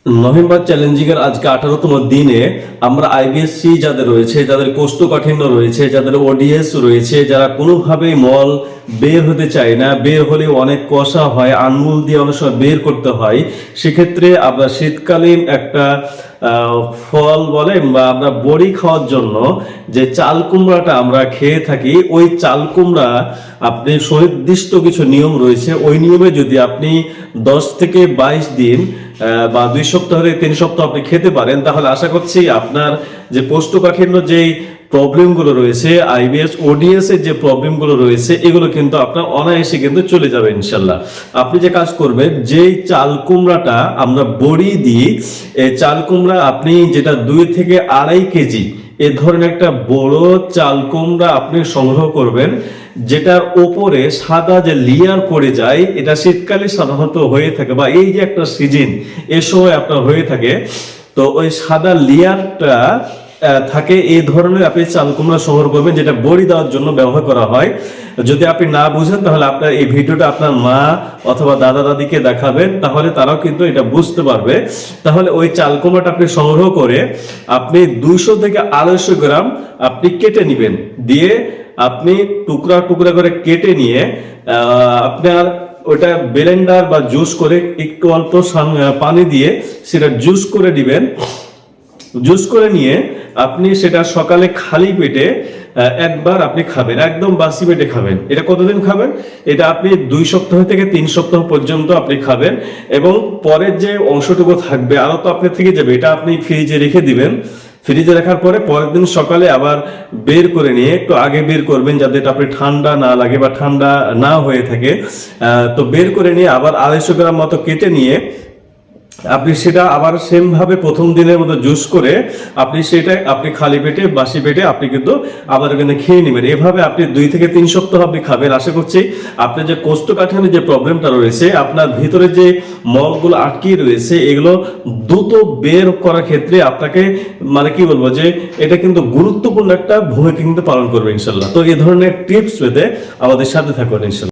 November challenging এর আজকে 18তম দিনে আমরা আইবিএসসি যাদের রয়েছে, যাদের কোষ্ঠকাঠিন্য রয়েছে, যাদের ওডিএস রয়েছে, যারা কোনোভাবেই মল বের হতে চায় না, বের হলে অনেক কষা হয়, আঙ্গুল দিয়ে অনেক সময় বের করতে হয়, সেক্ষেত্রে আমরা শীতকালীন একটা ফল বলে বা আমরা বড়ি খাওয়ার জন্য যে চাল কুমড়াটা আমরা খেয়ে থাকি, ওই চাল কুমড়া আপনি সুনির্দিষ্ট কিছু নিয়ম রয়েছে, ওই নিয়মে যদি আপনি 10 থেকে 22 দিন বা 2 সপ্তাহ থেকে 3 সপ্তাহ আপনি খেতে পারেন, তাহলে আশা করছি আপনার যে কোষ্ঠকাঠিন্য যেই প্রবলেমগুলো রয়েছে, আইবিএস ওডিএস এর যে প্রবলেমগুলো রয়েছে, এগুলো কিন্তু আপনার অনায়াসে কিন্তু চলে যাবে ইনশাল্লাহ। আপনি যে কাজ করবেন, যেই চাল কুমড়াটা আমরা বড়ি দিই, এই চাল কুমড়া আপনি যেটা 2 থেকে 2.5 কেজি এ ধরনের একটা বড় চাল কুমড়া আপনি সংগ্রহ করবেন, যেটার ওপরে সাদা যে লেয়ার পড়ে যায়, এটা শীতকালে সাধারণত হয়ে থাকে বা এই যে একটা সিজন এ সময় আপনার হয়ে থাকে, তো ওই সাদা লেয়ারটা থাকে এই ধরনের আপনি চাল কুমড়া সংগ্রহ করবেন, যেটা বড়ি দেওয়ার জন্য ব্যবহার করা হয়। যদি আপনি না বুঝেন তাহলে আপনার এই ভিডিওটা আপনার মা অথবা দাদা দাদিকে দেখাবেন, তাহলে তারাও কিন্তু এটা বুঝতে পারবে। তাহলে ওই চাল কুমড়াটা আপনি সংগ্রহ করে আপনি 200 থেকে 250 গ্রাম আপনি কেটে নেবেন, দিয়ে আপনি টুকরা টুকরা করে কেটে নিয়ে আপনার ওটা ব্লেন্ডার বা জুস করে একটু অল্প পানি দিয়ে সেটা জুস করে দিবেন। জুস করে নিয়ে আপনি সেটা সকালে খালি পেটে একবার আপনি খাবেন, একদম বাসি পেটে খাবেন। এটা কতদিন খাবেন? এটা আপনি 2 সপ্তাহ থেকে 3 সপ্তাহ পর্যন্ত আপনি খাবেন, এবং পরের যে অংশটুকু থাকবে আরো তো আপনি থেকে যাবে, এটা আপনি ফ্রিজে রেখে দিবেন। ফ্রিজে রাখার পরে পরের দিন সকালে আবার বের করে নিয়ে, একটু আগে বের করবেন যাতে এটা আপনি ঠান্ডা না লাগে বা ঠান্ডা না হয়ে থাকে, তো বের করে নিয়ে আবার 250 গ্রাম মতো কেটে নিয়ে আপনি সেটা আবার সেম ভাবে প্রথম দিনের মতো জুস করে আপনি সেটা আপনি খালি পেটে বাসি পেটে আপনি কিন্তু আবার এখানে খেয়ে নেবেন। এভাবে আপনি 2 থেকে 3 সপ্তাহ আপনি খাবেন। আশা করছি আপনার যে কোষ্ঠকাঠিন্যের যে প্রবলেমটা রয়েছে, আপনার ভিতরে যে মলগুলো আটকে রয়েছে, এগুলো দ্রুত বের করার ক্ষেত্রে আপনাকে মানে কি বলবো যে এটা কিন্তু গুরুত্বপূর্ণ একটা ভূমিকা কিন্তু পালন করবে ইনশাল্লাহ। তো এই ধরনের টিপস পেতে আমাদের সাথে থাকুন ইনশাল্লাহ।